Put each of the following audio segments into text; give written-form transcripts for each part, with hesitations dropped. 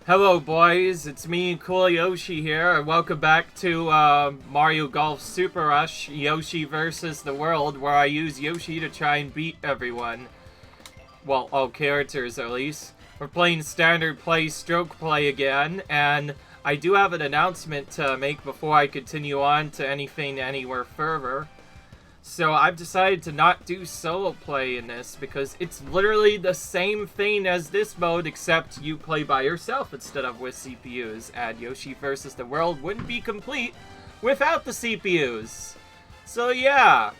Hello boys, it's me, Cool Yoshi here, and welcome back to Mario Golf Super Rush Yoshi versus the World, where I use Yoshi to try and beat everyone. Well, all characters at least. We're playing standard play, stroke play again, and I do have an announcement to make before I continue on to anything anywhere further. So I've decided to not do solo play in this because it's literally the same thing as this mode, except you play by yourself instead of with CPUs, and Yoshi versus the World wouldn't be complete without the CPUs. So yeah,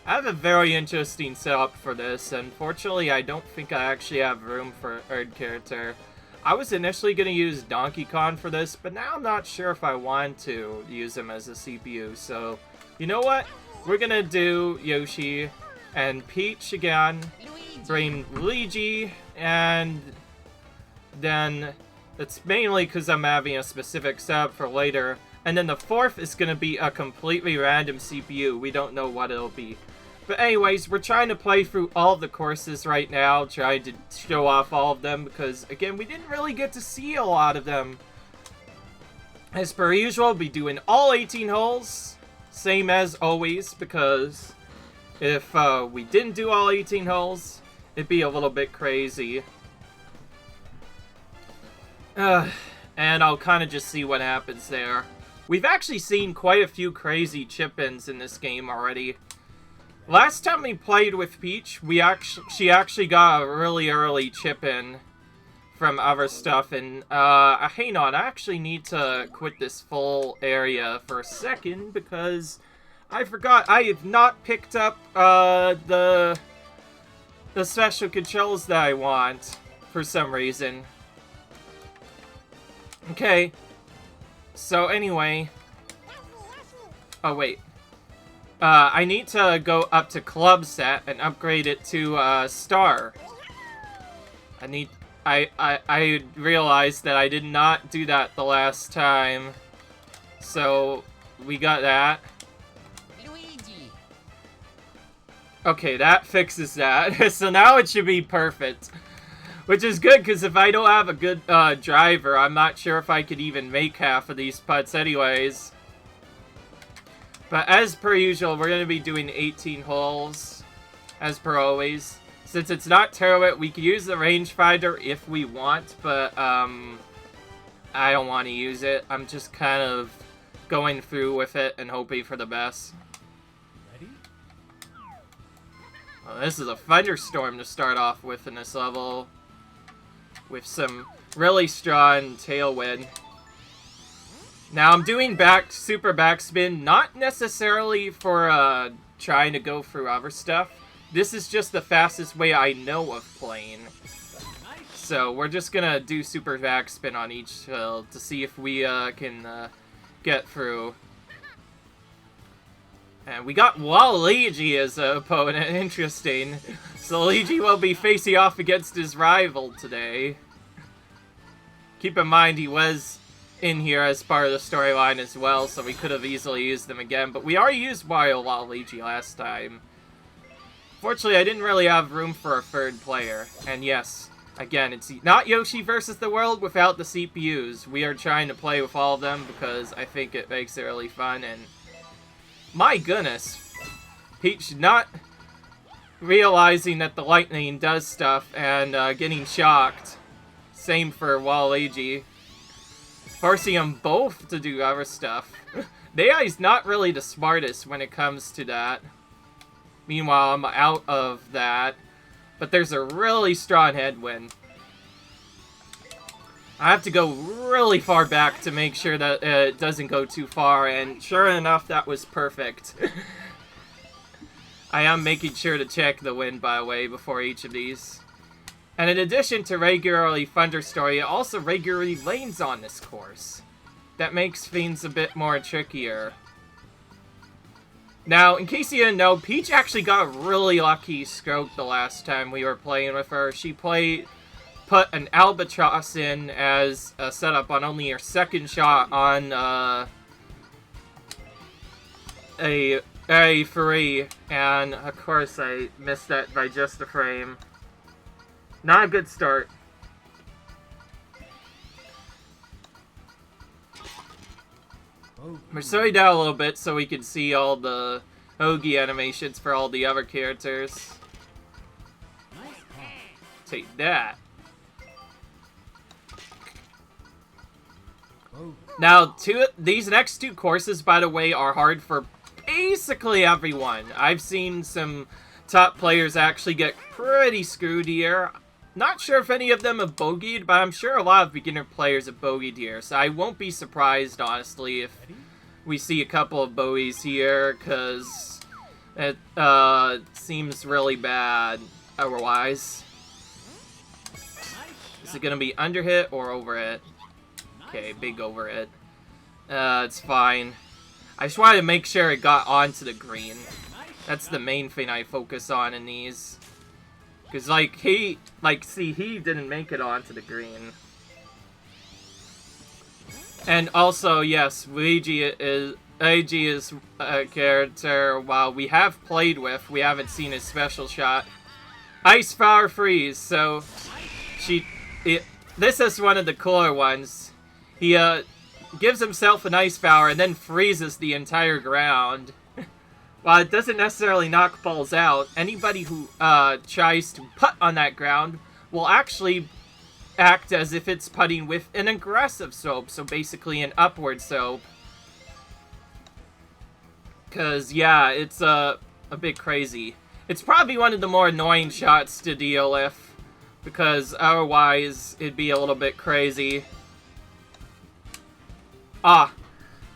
I have a very interesting setup for this. Unfortunately, I don't think I actually have room for a third character. I was initially going to use Donkey Kong for this, but now I'm not sure if I want to use him as a CPU, so you know what? We're gonna do Yoshi and Peach again, bring Luigi, and then it's mainly because I'm having a specific setup for later. And then the fourth is gonna be a completely random CPU. We don't know what it'll be. But anyways, we're trying to play through all of the courses right now, trying to show off all of them, because again, we didn't really get to see a lot of them. As per usual, we'll be doing all 18 holes. Same as always, because if we didn't do all 18 holes, it'd be a little bit crazy. And I'll kind of just see what happens there. We've actually seen quite a few crazy chip-ins in this game already. Last time we played with Peach, she actually got a really early chip-in from other stuff, and hang on, I actually need to quit this full area for a second because I forgot I have not picked up the special controls that I want for some reason. Okay, so anyway, oh wait, I need to go up to club set and upgrade it to star. I realized that I did not do that the last time. So, we got that. Luigi. Okay, that fixes that. So now it should be perfect. Which is good, because if I don't have a good driver, I'm not sure if I could even make half of these putts anyways. But as per usual, we're going to be doing 18 holes, as per always. Since it's not tournament, we can use the rangefinder if we want, but I don't want to use it. I'm just kind of going through with it and hoping for the best. Ready? Well, this is a thunderstorm to start off with in this level, with some really strong tailwind. Now I'm doing super backspin, not necessarily for trying to go through other stuff. This is just the fastest way I know of playing. So we're just gonna do super backspin on each hill to see if we can get through. And we got Waluigi as an opponent. Interesting. So Luigi will be facing off against his rival today. Keep in mind he was in here as part of the storyline as well, so we could have easily used them again. But we already used Waluigi last time. Fortunately, I didn't really have room for a third player. And yes, again, it's not Yoshi versus the World without the CPUs. We are trying to play with all of them because I think it makes it really fun. And my goodness, Peach not realizing that the lightning does stuff and getting shocked. Same for Waluigi. Forcing them both to do other stuff. The AI's not really the smartest when it comes to that. Meanwhile, I'm out of that. But there's a really strong headwind. I have to go really far back to make sure that it doesn't go too far. And sure enough, that was perfect. I am making sure to check the wind, by the way, before each of these. And in addition to regularly thunderstorm, it also regularly rains on this course. That makes things a bit more trickier. Now, in case you didn't know, Peach actually got a really lucky stroke the last time we were playing with her. She put an albatross in as a setup on only her second shot on a free, and of course I missed that by just a frame. Not a good start. We're slowing down a little bit so we can see all the Hoagie animations for all the other characters. Take that. Now, these next two courses, by the way, are hard for basically everyone. I've seen some top players actually get pretty screwed here. Not sure if any of them have bogeyed, but I'm sure a lot of beginner players have bogeyed here. So I won't be surprised, honestly, if we see a couple of bogeys here, because it seems really bad otherwise. Is it going to be under hit or over hit? Okay, big over hit. It's fine. I just wanted to make sure it got onto the green. That's the main thing I focus on in these. Because, see, he didn't make it onto the green. And also, yes, Luigi is a character, while we have played with, we haven't seen his special shot. Ice Power Freeze, so this is one of the cooler ones. He gives himself an ice power and then freezes the entire ground. While it doesn't necessarily knock balls out, anybody who tries to putt on that ground will actually act as if it's putting with an aggressive soap, so basically an upward soap. Because, yeah, it's a bit crazy. It's probably one of the more annoying shots to deal with, because otherwise it'd be a little bit crazy.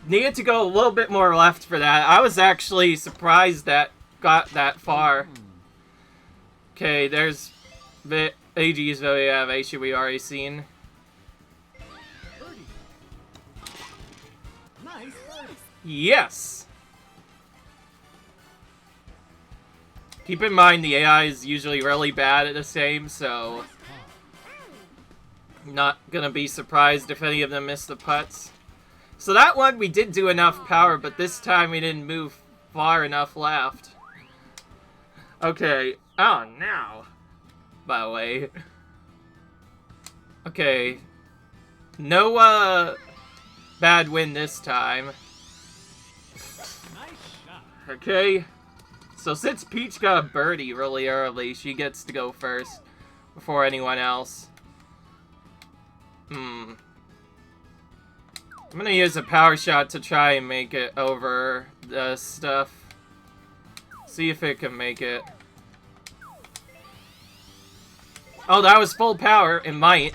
Needed to go a little bit more left for that. I was actually surprised that got that far. Okay, there's the AG's variation we already seen. Yes! Keep in mind the AI is usually really bad at the same, so not gonna be surprised if any of them miss the putts. So that one we did do enough power, but this time we didn't move far enough left. Okay. Oh, now. By the way. Okay. No, bad win this time. Okay. So since Peach got a birdie really early, she gets to go first before anyone else. I'm gonna use a power shot to try and make it over the stuff. See if it can make it. Oh, that was full power. It might.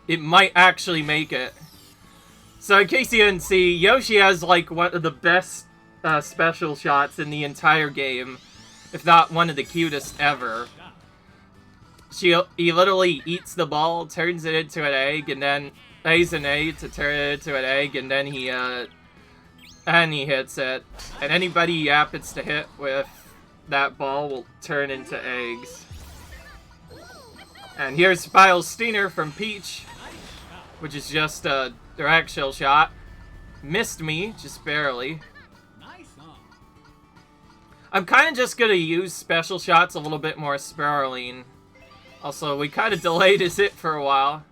It might actually make it. So in case you didn't see, Yoshi has like one of the best special shots in the entire game. If not one of the cutest ever. He literally eats the ball, turns it into an egg, and then lays an egg to turn it into an egg, and then he hits it. And anybody he happens to hit with that ball will turn into eggs. And here's Spiral Steener from Peach, which is just a direct shell shot. Missed me, just barely. I'm kind of just gonna use special shots a little bit more sparingly. Also, we kind of delayed his hit for a while.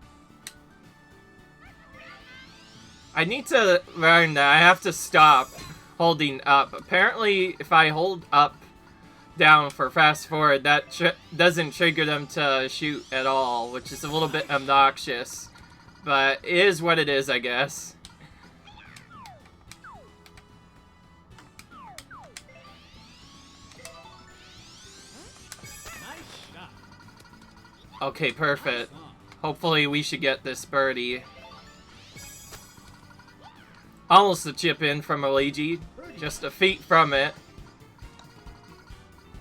I need to learn that I have to stop holding up. Apparently, if I hold up down for fast forward, that doesn't trigger them to shoot at all, which is a little bit obnoxious. But it is what it is, I guess. Okay, perfect. Hopefully we should get this birdie. Almost a chip in from Luigi. Just a feet from it.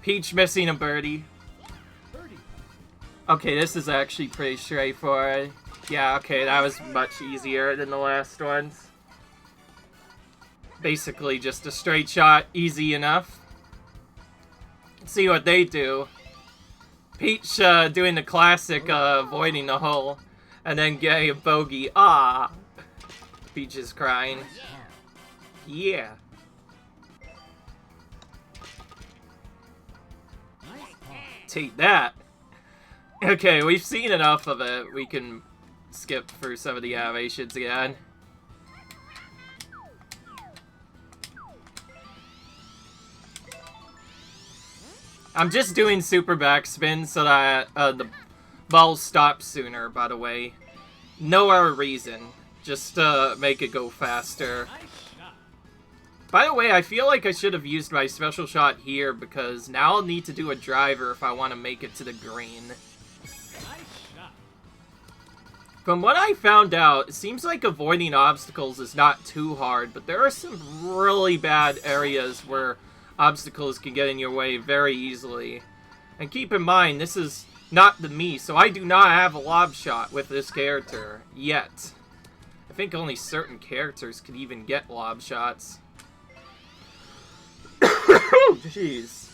Peach missing a birdie. Okay, this is actually pretty straightforward. Yeah, okay, that was much easier than the last ones. Basically just a straight shot, easy enough. Let's see what they do. Peach doing the classic avoiding the hole, and then getting a bogey. Ah! Peach is crying. Yeah. Take that. Okay, we've seen enough of it. We can skip through some of the animations again. I'm just doing super backspin so that the ball stops sooner, by the way. No other reason. Just make it go faster. By the way, I feel like I should have used my special shot here because now I'll need to do a driver if I want to make it to the green. From what I found out, it seems like avoiding obstacles is not too hard, but there are some really bad areas where obstacles can get in your way very easily. And keep in mind, this is not the me, so I do not have a lob shot with this character yet. I think only certain characters can even get lob shots. Jeez.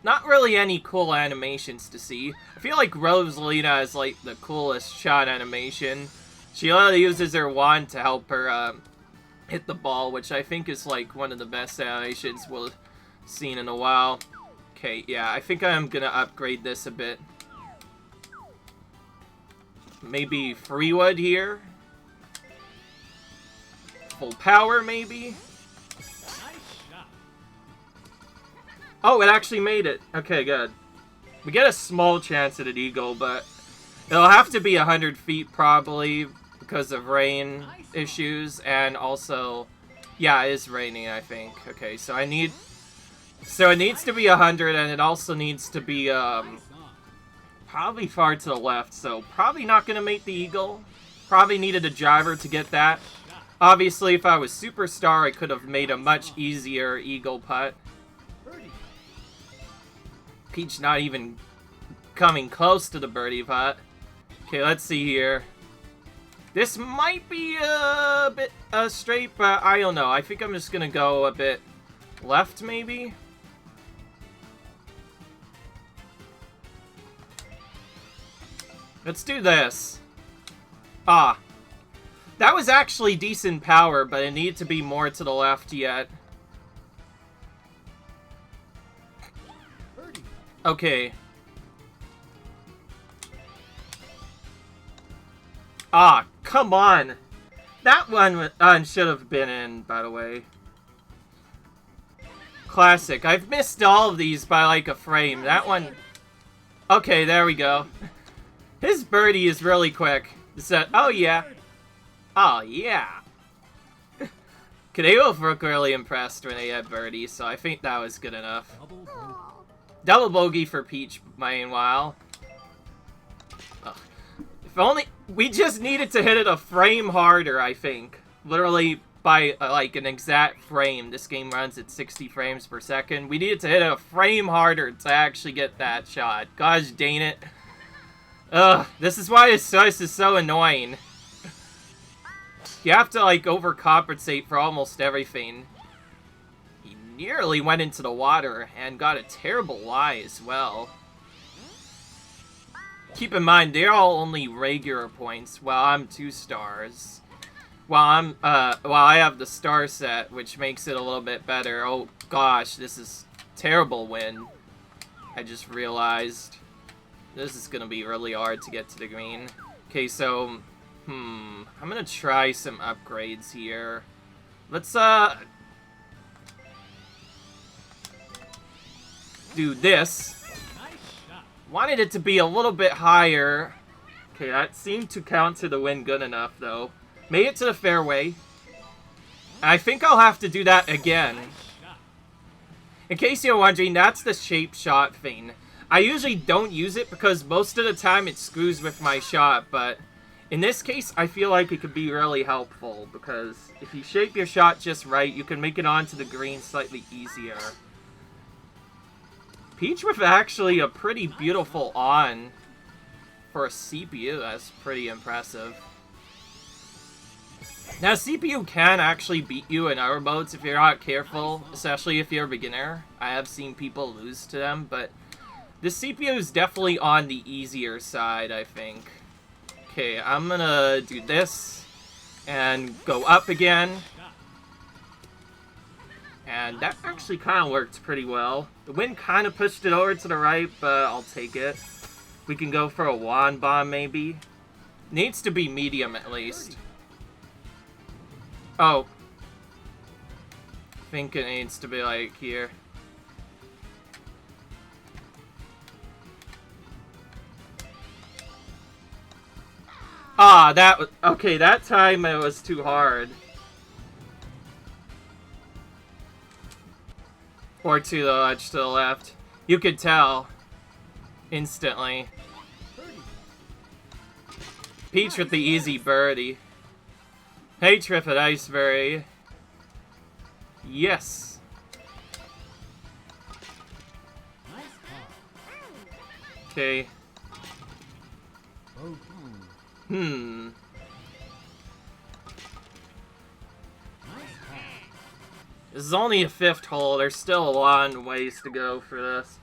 Not really any cool animations to see. I feel like Rosalina is like the coolest shot animation. She only uses her wand to help her hit the ball, which I think is like one of the best animations we've seen in a while. Okay, yeah, I think I'm gonna upgrade this a bit. Maybe Freewood here? Full power, maybe? Oh, it actually made it. Okay, good. We get a small chance at an eagle, but it'll have to be 100 feet probably because of rain issues, and also, yeah, it is raining, I think. Okay, so it needs to be 100, and it also needs to be, probably far to the left, so probably not gonna make the eagle. Probably needed a driver to get that. Obviously, if I was Superstar, I could have made a much easier eagle putt. Peach not even coming close to the birdie putt. Okay, let's see here. This might be a bit straight, but I don't know. I think I'm just gonna go a bit left, maybe? Let's do this. Ah. That was actually decent power, but it needed to be more to the left yet. Okay. Ah, come on. That one should have been in, by the way. Classic. I've missed all of these by like a frame. That one... Okay, there we go. His birdie is really quick. Oh, yeah. Oh, yeah. They both look really impressed when they had birdie, so I think that was good enough. Double bogey for Peach, meanwhile. Ugh. If only... We just needed to hit it a frame harder, I think. Literally, by, like, an exact frame. This game runs at 60 frames per second. We needed to hit it a frame harder to actually get that shot. Gosh dang it. Ugh, this is why this choice is so annoying. You have to, like, overcompensate for almost everything. He nearly went into the water and got a terrible lie as well. Keep in mind, they're all only regular points, while I'm 2 stars. While I have the star set, which makes it a little bit better. Oh gosh, this is terrible win. I just realized. This is gonna be really hard to get to the green. Okay, so, I'm gonna try some upgrades here. Let's, do this. Wanted it to be a little bit higher. Okay, that seemed to count to the win good enough, though. Made it to the fairway. I think I'll have to do that again. In case you're wondering, that's the shape shot thing. I usually don't use it because most of the time it screws with my shot, but in this case, I feel like it could be really helpful because if you shape your shot just right, you can make it onto the green slightly easier. Peach with actually a pretty beautiful on for a CPU. That's pretty impressive. Now, CPU can actually beat you in other modes if you're not careful, especially if you're a beginner. I have seen people lose to them, but the CPU is definitely on the easier side, I think. Okay, I'm gonna do this and go up again. And that actually kind of worked pretty well. The wind kind of pushed it over to the right, but I'll take it. We can go for a wand bomb, maybe. Needs to be medium, at least. Oh. I think it needs to be, like, here. Ah, that was... Okay, that time it was too hard. Or to the edge to the left. You could tell. Instantly. Peach with the easy birdie. Hey, Triffid Iceberry. Yes. Okay. Hmm. This is only a 5th hole. There's still a long ways to go for this.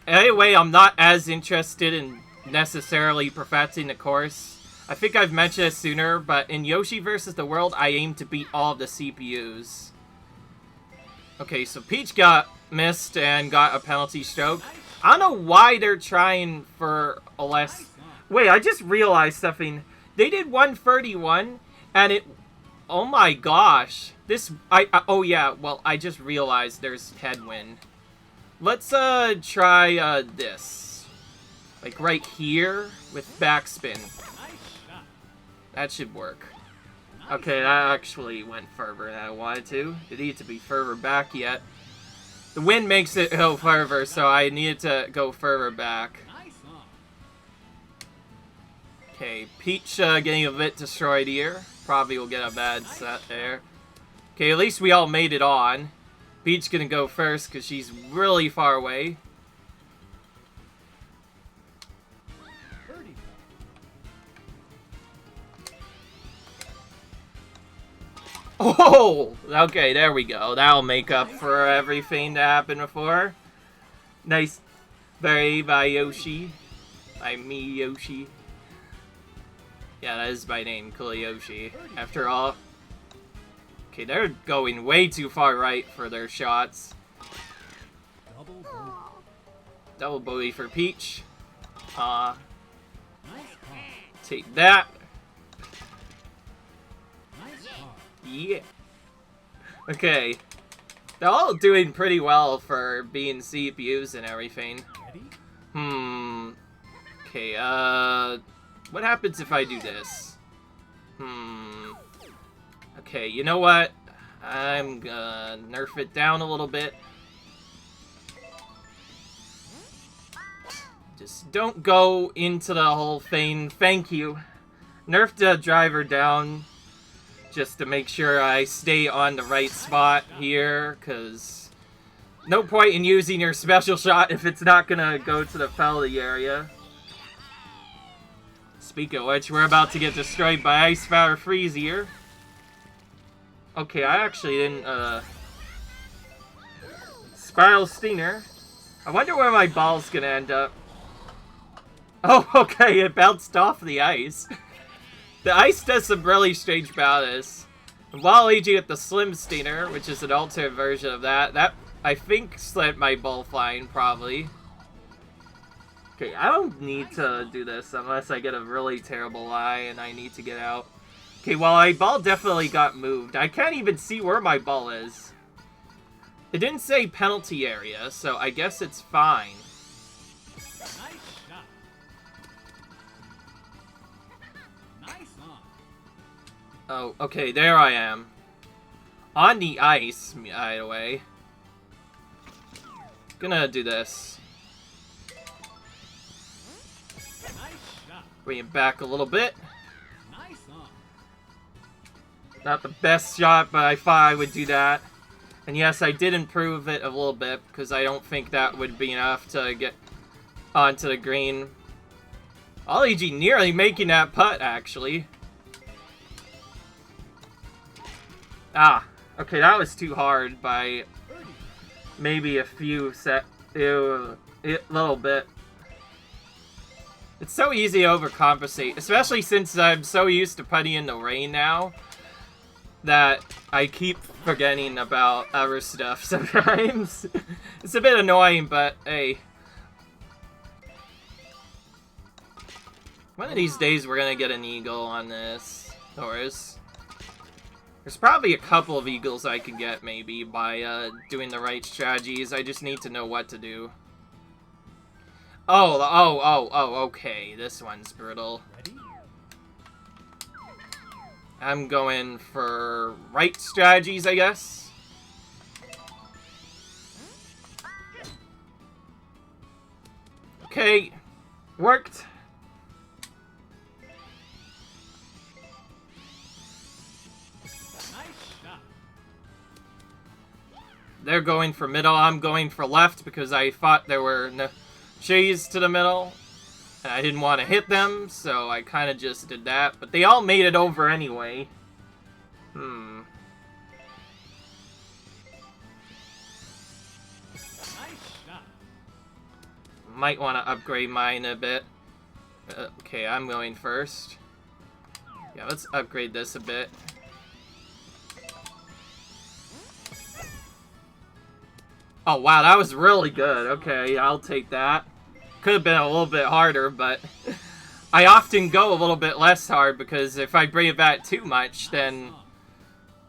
Anyway, I'm not as interested in necessarily perfecting the course. I think I've mentioned it sooner, but in Yoshi versus the World, I aim to beat all of the CPUs. Okay, so Peach got missed and got a penalty stroke. I don't know why they're trying for a less... Wait, I just realized something. They did 131, and it... Oh my gosh. This... oh yeah, well, I just realized there's headwind. Let's, try, this. Like, right here with backspin. That should work. Okay, that actually went further than I wanted to. It needed to be further back yet. The wind makes it go further, so I needed to go further back. Okay, Peach getting a bit destroyed here. Probably will get a bad set there. Okay, at least we all made it on. Peach gonna go first because she's really far away. Oh! Okay, there we go. That'll make up for everything that happened before. Nice. Very by Yoshi. By me, Yoshi. Yeah, that is my name, Cool Yoshi. After all. Okay, they're going way too far right for their shots. Double bogey for Peach. Take that. Yeah. Okay. They're all doing pretty well for being CPUs and everything. Okay, what happens if I do this? Okay, you know what? I'm gonna nerf it down a little bit. Just don't go into the whole thing. Thank you. Nerf the driver down just to make sure I stay on the right spot here, because no point in using your special shot if it's not gonna go to the penalty area. Speaking of which, we're about to get destroyed by Ice Power Freeze here. Okay, I actually didn't, Spiral Stinger. I wonder where my ball's gonna end up. Oh, okay, it bounced off the ice. The ice does some really strange balance. Waluigi with the Slim Stinger, which is an alternate version of that. That, I think, sent my ball flying, probably. Okay, I don't need to do this unless I get a really terrible lie and I need to get out. Okay, well, my ball definitely got moved. I can't even see where my ball is. It didn't say penalty area, so I guess it's fine. Oh, okay, there I am. On the ice, by the way. Gonna do this. Bring it back a little bit. Not the best shot, but I thought I would do that. And yes, I did improve it a little bit, because I don't think that would be enough to get onto the green. Waluigi nearly making that putt, actually. Ah, okay, that was too hard by maybe a few little bit. It's so easy to overcompensate, especially since I'm so used to putting in the rain now that I keep forgetting about other stuff sometimes. It's a bit annoying, but hey. One of these days we're gonna get an eagle on this horse. There's probably a couple of eagles I can get, maybe, by doing the right strategies. I just need to know what to do. Oh, okay. This one's brutal. I'm going for right strategies, I guess. Okay, worked. They're going for middle, I'm going for left because I thought there were no trees to the middle. And I didn't want to hit them, so I kind of just did that. But they all made it over anyway. Might want to upgrade mine a bit. Okay, I'm going first. Yeah, let's upgrade this a bit. Oh, wow, that was really good. Okay, I'll take that. Could have been a little bit harder, but I often go a little bit less hard because if I bring it back too much, then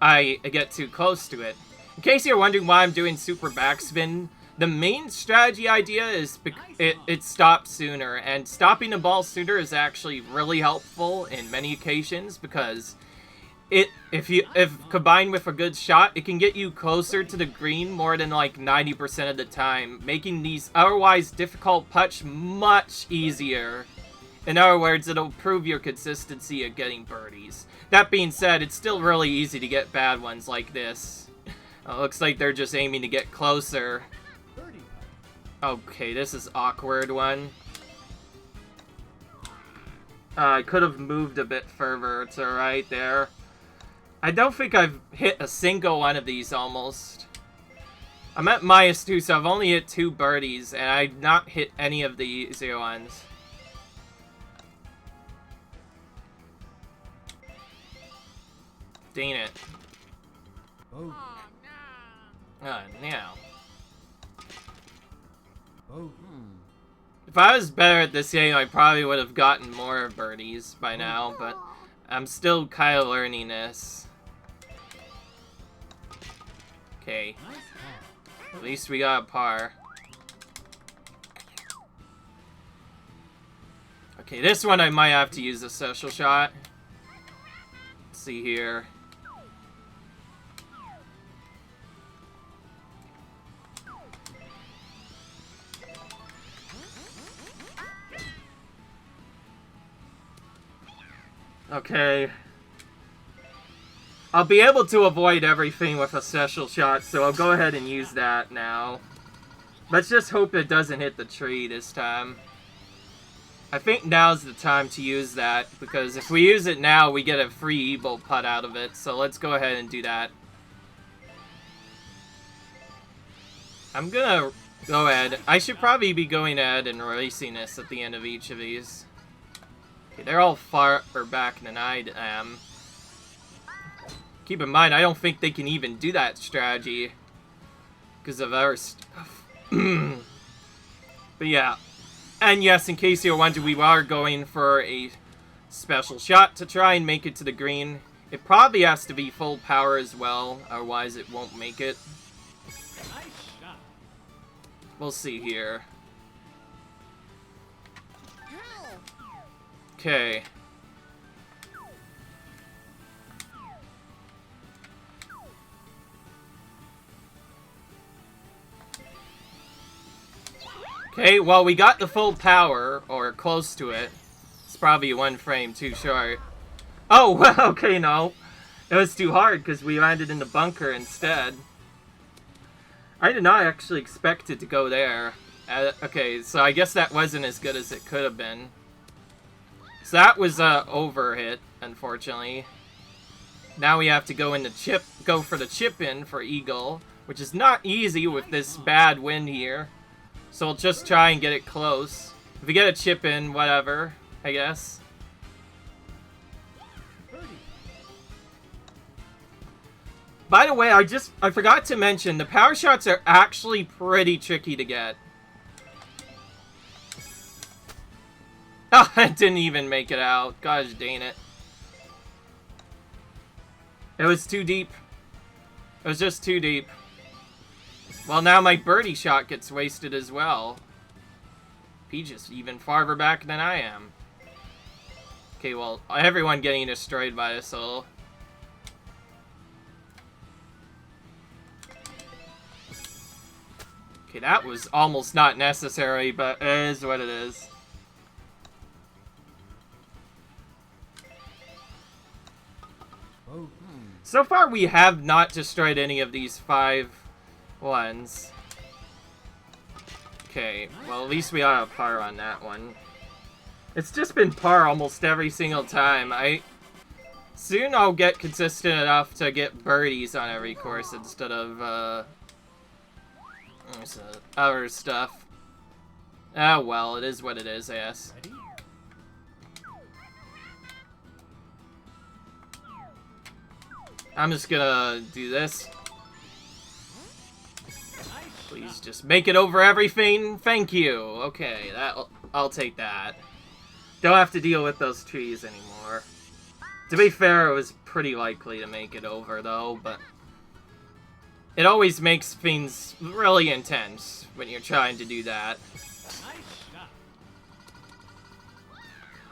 I get too close to it. In case you're wondering why I'm doing super backspin, the main strategy idea is it stops sooner, and stopping the ball sooner is actually really helpful in many occasions because if combined with a good shot, it can get you closer to the green more than like 90% of the time, making these otherwise difficult putts much easier. In other words, it'll improve your consistency of getting birdies. That being said, it's still really easy to get bad ones like this. Looks like they're just aiming to get closer. Okay, this is awkward one. I could have moved a bit further. It's alright there. I don't think I've hit a single one of these almost. I'm at -2, so I've only hit 2 birdies, and I've not hit any of the 0 ones. Dang it. Oh. Oh, now. Oh. If I was better at this game, I probably would have gotten more birdies by now, but I'm still kind of learning this. Okay. At least we got a par. Okay, this one I might have to use a special shot. Let's see here. Okay. I'll be able to avoid everything with a special shot, so I'll go ahead and use that now. Let's just hope it doesn't hit the tree this time. I think now's the time to use that, because if we use it now, we get a free evil putt out of it, so let's go ahead and do that. I'm gonna go ahead. I should probably be going ahead and releasing this at the end of each of these. Okay, they're all farther back than I am. Keep in mind, I don't think they can even do that strategy because of our stuff. But yeah. And yes, in case you're wondering, we are going for a special shot to try and make it to the green. It probably has to be full power as well, otherwise it won't make it. We'll see here. Okay. Okay, well, we got the full power, or close to it. It's probably 1 frame too short. Oh, well, okay, no. It was too hard because we landed in the bunker instead. I did not actually expect it to go there. Okay, so I guess that wasn't as good as it could have been. So that was overhit, unfortunately. Now we have to go for the chip in for eagle, which is not easy with this bad wind here. So we'll just try and get it close. If we get a chip in, whatever, I guess. By the way, I forgot to mention, the power shots are actually pretty tricky to get. Oh, I didn't even make it out. Gosh dang it. It was too deep. It was just too deep. Well, now my birdie shot gets wasted as well. Peach is even farther back than I am. Okay, well, everyone getting destroyed by this little Okay, that was almost not necessary, but it is what it is. Oh. So far, we have not destroyed any of these 5 ones. Okay, well, at least we got a par on that one. It's just been par almost every single time. Soon I'll get consistent enough to get birdies on every course instead of, other stuff. Ah, well, it is what it is, I guess. Ready? I'm just gonna do this. Please just make it over everything. Thank you. Okay, I'll take that. Don't have to deal with those trees anymore. To be fair, it was pretty likely to make it over, though, but it always makes things really intense when you're trying to do that.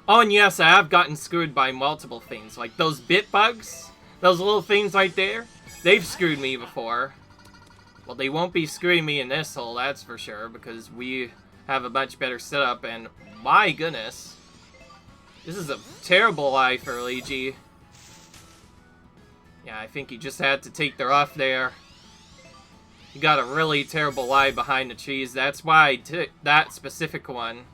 Oh, and yes, I have gotten screwed by multiple things, like those bit bugs. Those little things right there, they've screwed me before. Well, they won't be screwing me in this hole, that's for sure, because we have a much better setup, and my goodness. This is a terrible lie for Luigi. Yeah, I think he just had to take the rough there. He got a really terrible lie behind the trees, that's why I took that specific one.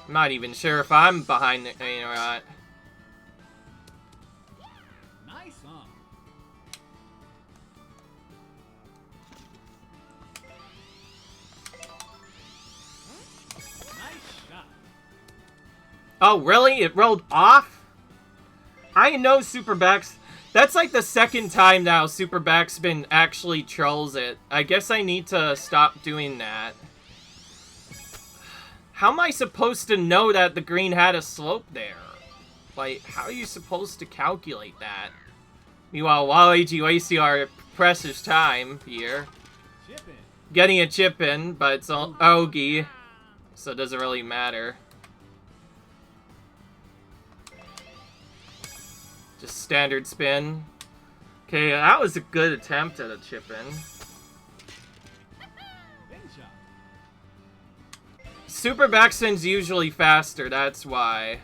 I'm not even sure if I'm behind it or not. Oh, really? It rolled off? I know Super Backs. That's like the second time now Super Backspin actually trolls it. I guess I need to stop doing that. How am I supposed to know that the green had a slope there? Like, how are you supposed to calculate that? Meanwhile, Waluigi wasting our precious time here. Getting a chip in, but it's Ogie, so it doesn't really matter. Just standard spin. Okay, that was a good attempt at a chip in. Super backspin's usually faster, that's why.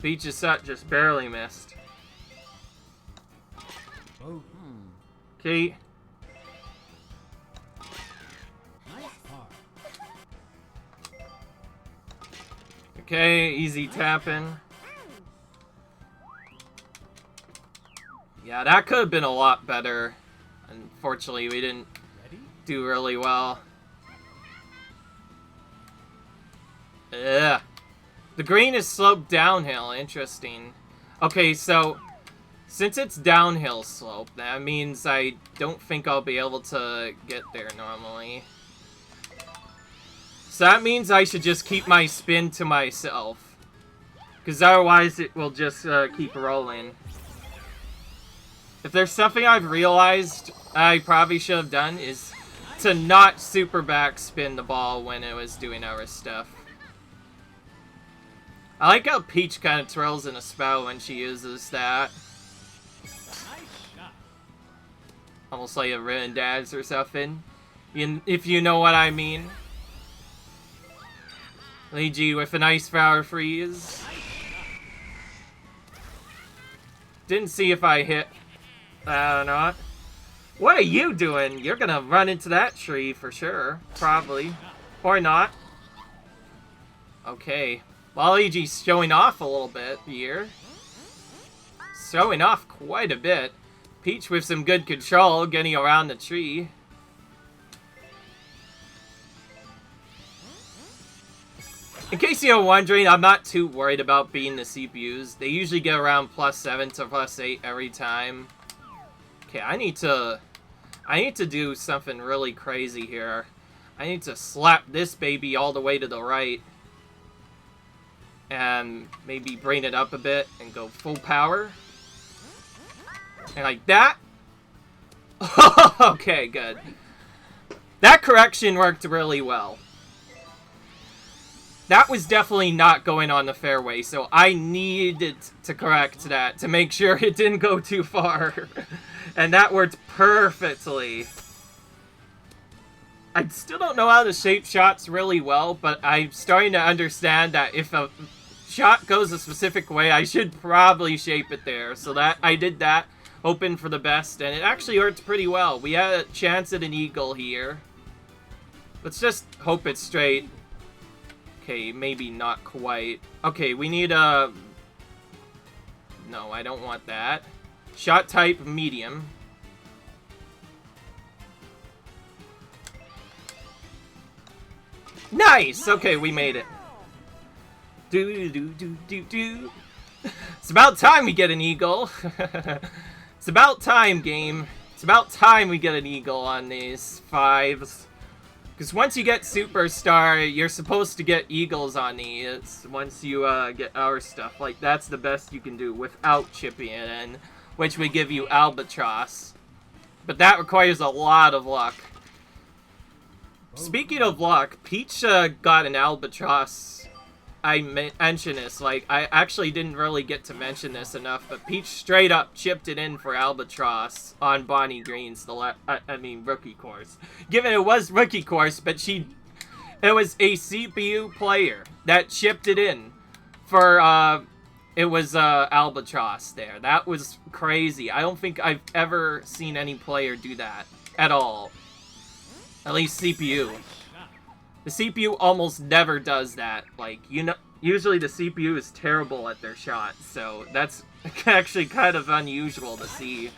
Peach's shot just barely missed. Okay. Okay, easy tapping. Yeah, that could have been a lot better. Unfortunately, we didn't do really well. Ugh. The green is sloped downhill. Interesting. Okay, so since it's downhill slope, that means I don't think I'll be able to get there normally. So that means I should just keep my spin to myself. Because otherwise it will just keep rolling. If there's something I've realized I probably should have done is to not super backspin the ball when it was doing our stuff. I like how Peach kind of twirls in a spell when she uses that. Almost like a written dance or something. If you know what I mean. Luigi with a nice power freeze. Didn't see if I hit that or not. What are you doing? You're gonna run into that tree for sure. Probably. Or not. Okay. Waluigi's showing off a little bit here. Showing off quite a bit. Peach with some good control, getting around the tree. In case you're wondering, I'm not too worried about beating the CPUs. They usually get around +7 to +8 every time. Okay, I need to do something really crazy here. I need to slap this baby all the way to the right. And maybe bring it up a bit and go full power. And like that. Okay, good. That correction worked really well. That was definitely not going on the fairway, so I needed to correct that to make sure it didn't go too far. And that worked perfectly. I still don't know how to shape shots really well, but I'm starting to understand that if a shot goes a specific way, I should probably shape it there. So that I did that, hoping for the best, and it actually worked pretty well. We had a chance at an eagle here. Let's just hope it's straight. Okay, maybe not quite. Okay, we need a... No, I don't want that. Shot type, medium. Nice! Okay, we made it. Do. It's about time we get an eagle. It's about time, game. It's about time we get an eagle on these 5s. Because once you get Superstar, you're supposed to get eagles on these. Once you get our stuff. Like, that's the best you can do without chipping it in. Which would give you Albatross. But that requires a lot of luck. Speaking of luck, Peach got an Albatross. I mentioned this, like, I actually didn't really get to mention this enough, but Peach straight up chipped it in for Albatross on Bonnie Green's, rookie course. Given it was rookie course, but it was a CPU player that chipped it in for, it was, Albatross there. That was crazy. I don't think I've ever seen any player do that at all. At least CPU. The CPU almost never does that. Like, you know, usually the CPU is terrible at their shots, so that's actually kind of unusual to see.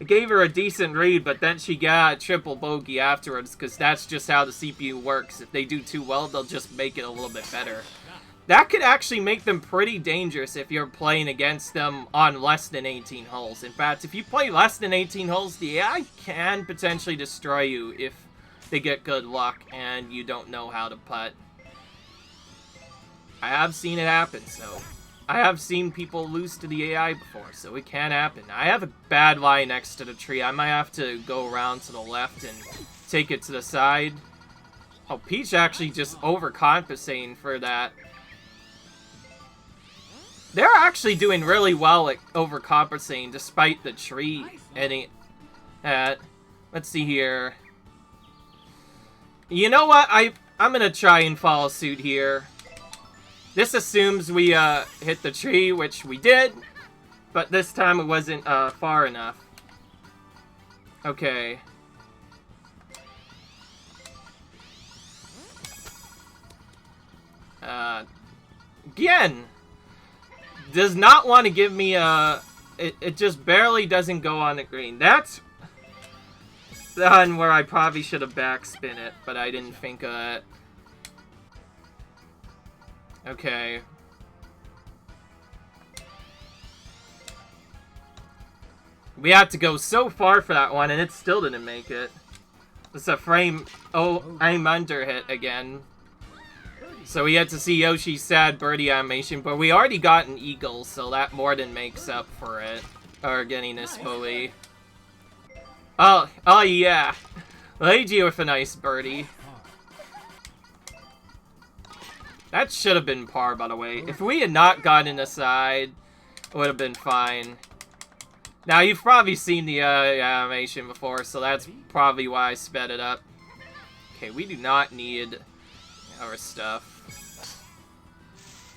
It gave her a decent read, but then she got a triple bogey afterwards, because that's just how the CPU works. If they do too well, they'll just make it a little bit better. That could actually make them pretty dangerous if you're playing against them on less than 18 holes. In fact, if you play less than 18 holes, the AI can potentially destroy you if they get good luck and you don't know how to putt. I have seen it happen, so I have seen people lose to the AI before, so it can happen. I have a bad lie next to the tree. I might have to go around to the left and take it to the side. Oh, Peach actually just overcompensating for that. They're actually doing really well at overcompensating despite the tree. Let's see here. You know what? I'm gonna try and follow suit here. This assumes we hit the tree, which we did, but this time it wasn't far enough. Okay. Again, does not want to give me it just barely doesn't go on the green. That's the one where I probably should have backspin it, but I didn't think of it. Okay. We had to go so far for that one, and it still didn't make it. It's a frame. Oh, I'm under hit again. So we had to see Yoshi's sad birdie animation, but we already got an eagle, so that more than makes up for it. Or getting this bully. Oh yeah. Laid you with a nice birdie. That should have been par, by the way. If we had not gotten the side, it would have been fine. Now, you've probably seen the animation before, so that's probably why I sped it up. Okay, we do not need our stuff.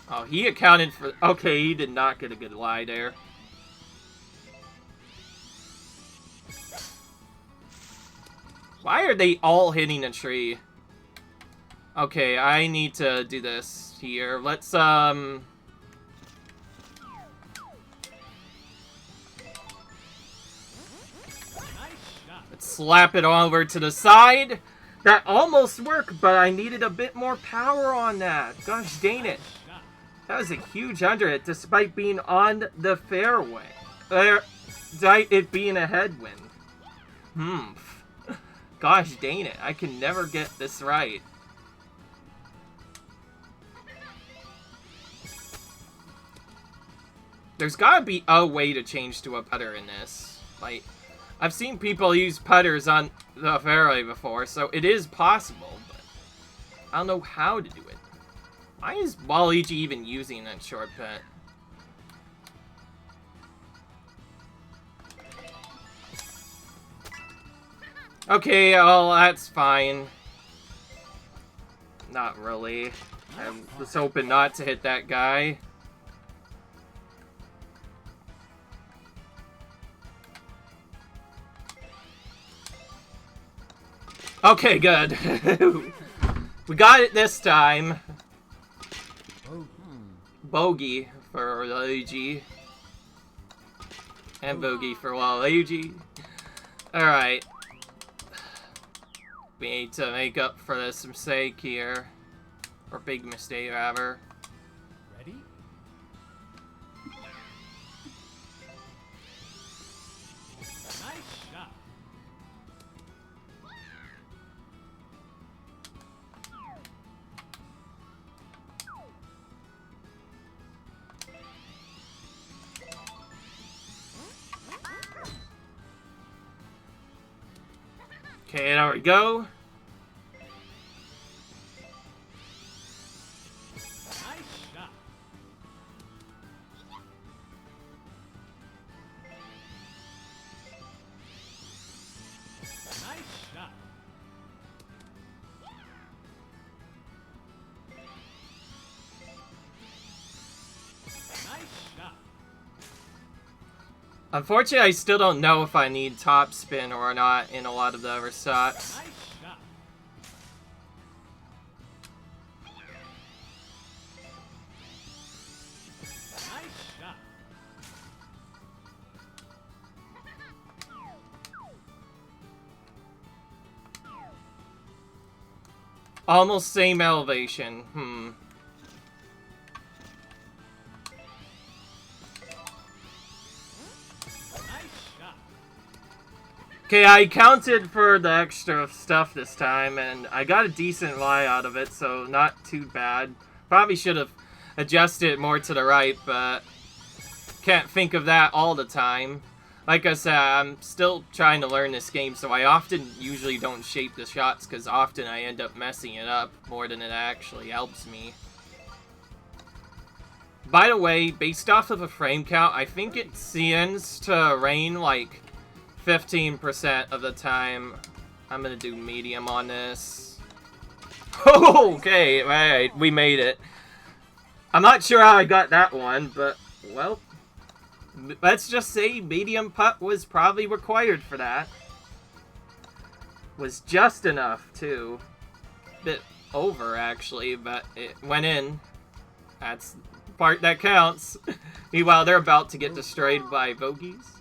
Oh, he accounted for... Okay, he did not get a good lie there. Why are they all hitting a tree? Okay, I need to do this here. Let's, Let's slap it over to the side. That almost worked, but I needed a bit more power on that. Gosh dang it. That was a huge under hit, despite being on the fairway. Despite it being a headwind. Gosh dang it, I can never get this right. There's gotta be a way to change to a putter in this. Like, I've seen people use putters on the fairway before, so it is possible, but I don't know how to do it. Why is Waluigi even using that short putt? Okay, well, that's fine. Not really. I was hoping not to hit that guy. Okay, good. We got it this time. Bogey for Luigi. And bogey for Waluigi. Alright. We need to make up for this mistake here. Or big mistake, rather. Ready? Nice shot. Okay, there we go. Unfortunately, I still don't know if I need top spin or not in a lot of the other shots. Almost same elevation. Okay, I counted for the extra stuff this time, and I got a decent lie out of it, so not too bad. Probably should have adjusted it more to the right, but can't think of that all the time. Like I said, I'm still trying to learn this game, so I usually don't shape the shots, because often I end up messing it up more than it actually helps me. By the way, based off of a frame count, I think it seems to rain like 15% of the time. I'm gonna do medium on this. Oh, okay, alright, we made it. I'm not sure how I got that one, but, well, let's just say medium putt was probably required for that. Was just enough, too. Bit over, actually, but it went in. That's the part that counts. Meanwhile, they're about to get destroyed by bogeys.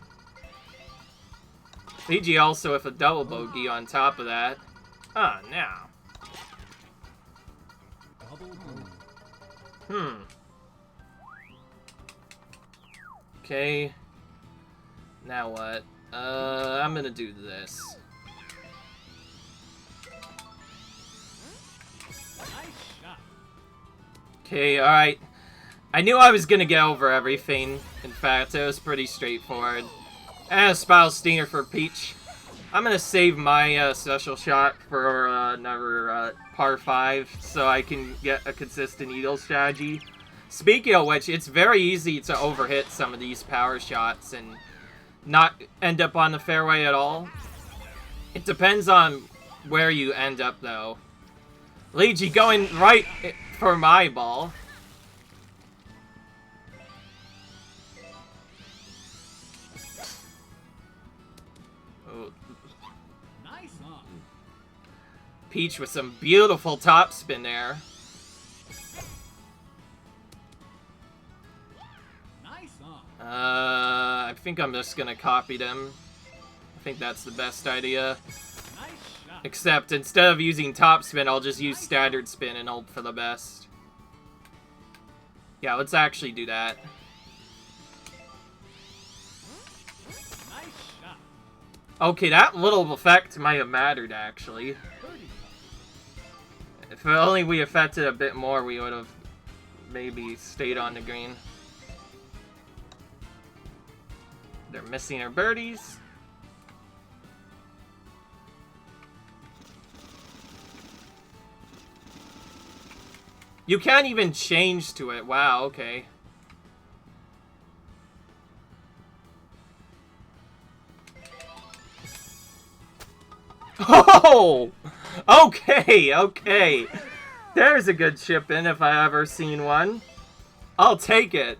Luigi also with a double bogey on top of that. Oh, now. Okay. Now what? I'm gonna do this. Okay, alright. I knew I was gonna get over everything. In fact, it was pretty straightforward. And a Spiral Stinger for Peach. I'm gonna save my special shot for another par 5 so I can get a consistent needle strategy. Speaking of which, it's very easy to overhit some of these power shots and not end up on the fairway at all. It depends on where you end up, though. Luigi going right for my ball. Peach with some beautiful topspin there. I think I'm just gonna copy them. I think that's the best idea. Except instead of using topspin, I'll just use standard spin and hope for the best. Yeah, let's actually do that. Okay, that little effect might have mattered, actually. If only we affected a bit more, we would have maybe stayed on the green. They're missing our birdies. You can't even change to it. Wow, okay. Oh! Okay, okay. There's a good chip in if I ever seen one. I'll take it.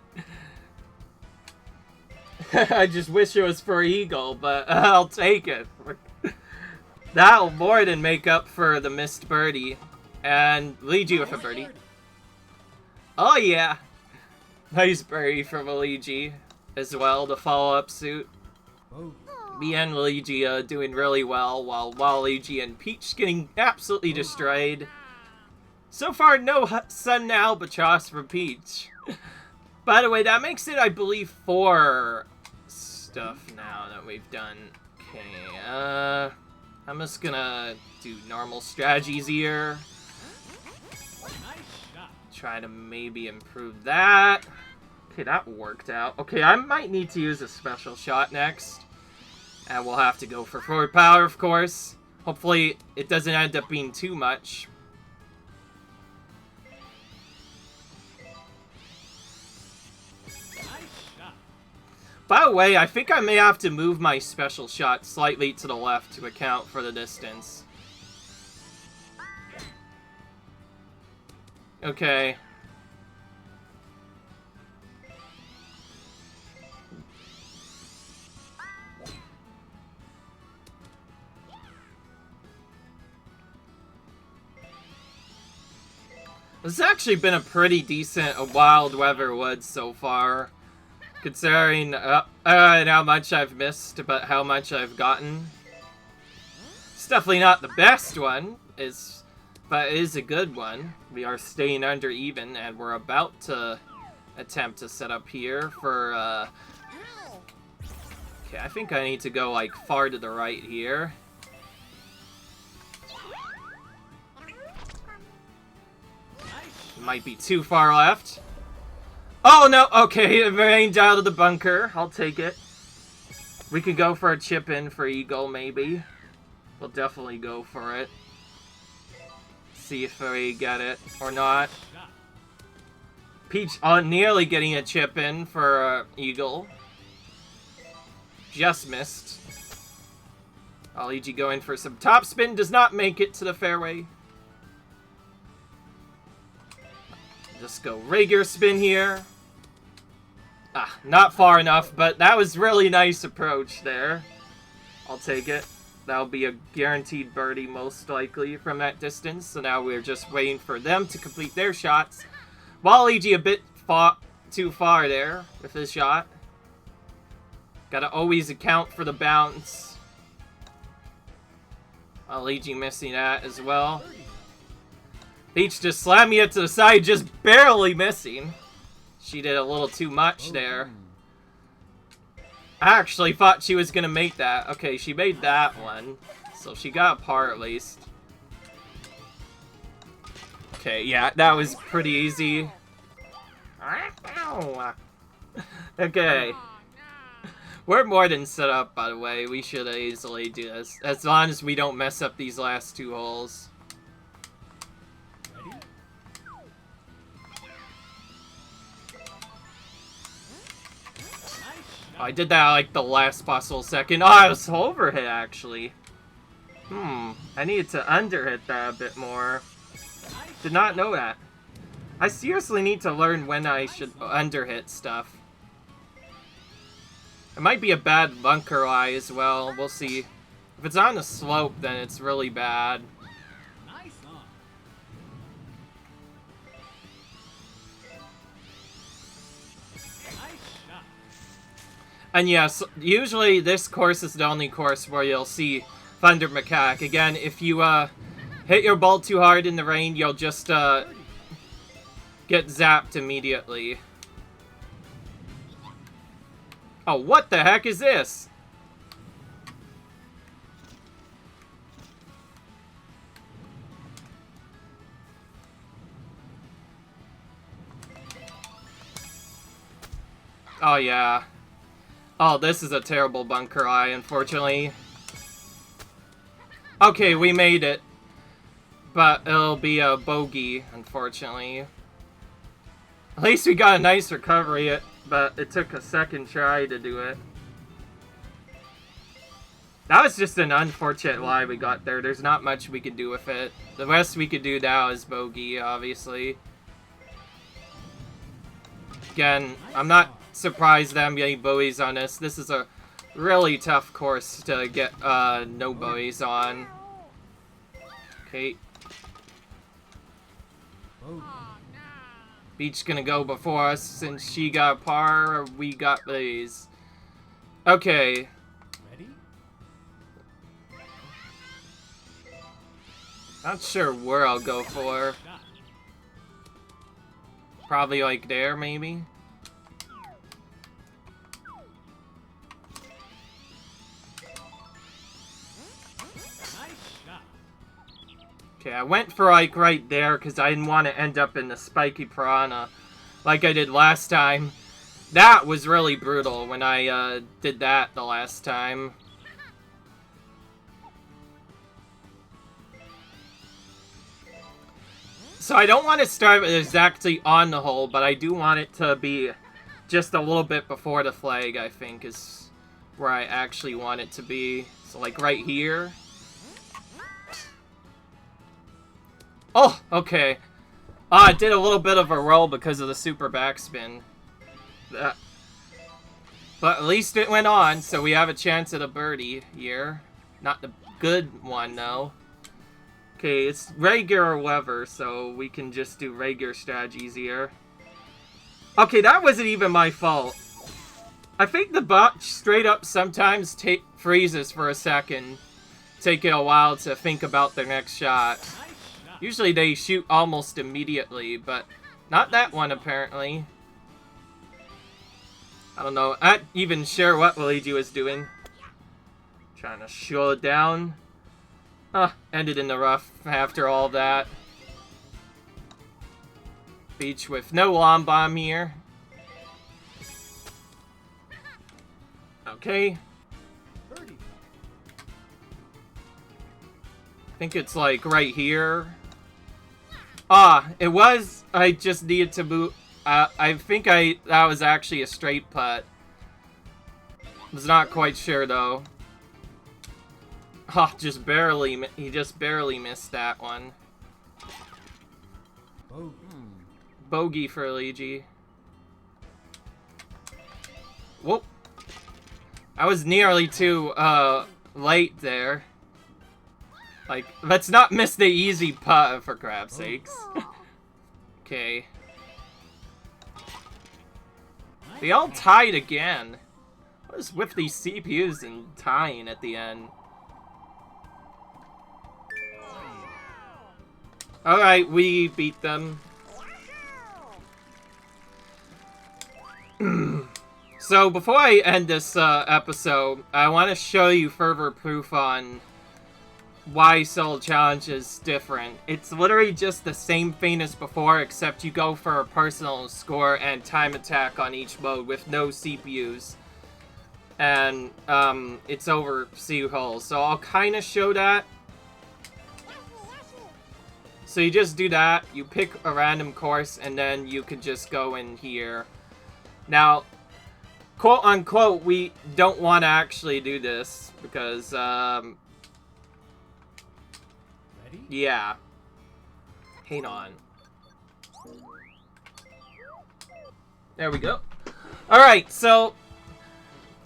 I just wish it was for Eagle, but I'll take it. That'll more than make up for the missed birdie. And Luigi with a birdie. Oh yeah! Nice birdie from Luigi as well to follow up suit. Me and Luigi doing really well, while Waluigi and Peach getting absolutely destroyed. So far, no Sun Albatross from Peach. By the way, that makes it, I believe, 4 stuff now that we've done. Okay, I'm just gonna do normal strategies here. Try to maybe improve that. Okay, that worked out. Okay, I might need to use a special shot next. And we'll have to go for forward power, of course. Hopefully, it doesn't end up being too much. By the way, I think I may have to move my special shot slightly to the left to account for the distance. Okay. This has actually been a pretty decent Wild Weather Woods so far. Considering how much I've missed, but how much I've gotten. It's definitely not the best one, but it is a good one. We are staying under even, and we're about to attempt to set up here for, okay, I think I need to go, like, far to the right here. Might be too far left. Oh, no! Okay, it rained out of the bunker. I'll take it. We could go for a chip in for Eagle, maybe. We'll definitely go for it. See if we get it or not. Peach nearly getting a chip in for Eagle. Just missed. Luigi going for some topspin. Does not make it to the fairway. Just go regular spin here. Ah, not far enough, but that was really nice approach there. I'll take it. That'll be a guaranteed birdie most likely from that distance. So now we're just waiting for them to complete their shots. Waluigi a bit too far there with his shot. Gotta always account for the bounce. Waluigi missing that as well. Peach just slamming it to the side, just barely missing. She did a little too much there. I actually thought she was gonna make that. Okay, she made that one. So she got a par at least. Okay, yeah, that was pretty easy. Okay. We're more than set up, by the way. We should easily do this. As long as we don't mess up these last 2 holes. I did that like the last possible second. Oh, I was overhit actually. I needed to underhit that a bit more. Did not know that. I seriously need to learn when I should underhit stuff. It might be a bad bunker lie as well. We'll see. If it's on the slope, then it's really bad. And yes, usually this course is the only course where you'll see Thunder Macaque. Again, if you hit your ball too hard in the rain, you'll just get zapped immediately. Oh, what the heck is this? Oh, yeah. Oh, this is a terrible bunker eye, unfortunately. Okay, we made it. But it'll be a bogey, unfortunately. At least we got a nice recovery, but it took a second try to do it. That was just an unfortunate lie we got there. There's not much we can do with it. The best we could do now is bogey, obviously. Again, I'm not surprised that I'm getting bogeys on this. This is a really tough course to get no bogeys on. Okay. Beach gonna go before us since she got a par, we got these. Okay. Ready? Not sure where I'll go for. Probably like there, maybe. Okay, I went for like right there because I didn't want to end up in the spiky piranha like I did last time. That was really brutal when I did that the last time. So I don't want to start exactly on the hole, but I do want it to be just a little bit before the flag, I think, is where I actually want it to be. So like right here. Oh, okay. I did a little bit of a roll because of the super backspin. But at least it went on, so we have a chance at a birdie here. Not the good one, though. Okay, it's regular weather, so we can just do regular strategies here. Okay, that wasn't even my fault. I think the bot straight up sometimes freezes for a second. Taking a while to think about their next shot. Usually they shoot almost immediately, but not that one apparently. I don't know. I'm not even sure what Luigi was doing. Trying to slow it down. Ended in the rough after all that. Beach with no lawn bomb here. Okay. I think it's like right here. It was. I just needed to move. I think that was actually a straight putt. Was not quite sure though. Just barely. He just barely missed that one. Bogey for Luigi. Whoop. I was nearly too late there. Like, let's not miss the easy putt, for crap's sakes. Okay. They all tied again. What is with these CPUs and tying at the end? Alright, we beat them. So, before I end this episode, I want to show you further proof on why Soul Challenge is different. It's literally just the same thing as before, except you go for a personal score and time attack on each mode with no CPUs. And, it's over sea holes. So I'll kind of show that. So you just do that, you pick a random course, and then you can just go in here. Now, quote-unquote, we don't want to actually do this, because, yeah. Hang on. There we go. Alright, so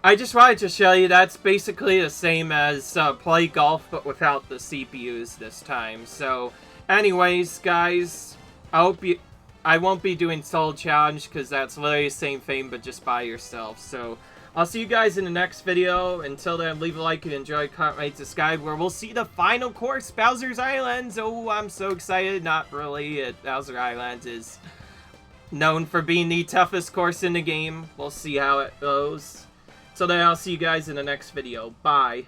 I just wanted to show you that's basically the same as play golf, but without the CPUs this time. So, anyways, guys, I won't be doing Soul Challenge because that's literally the same thing, but just by yourself. So, I'll see you guys in the next video. Until then, leave a like and enjoy, comment, rate, subscribe, where we'll see the final course, Bowser's Island. Oh, I'm so excited. Not really. Bowser Island is known for being the toughest course in the game. We'll see how it goes. So then, I'll see you guys in the next video. Bye.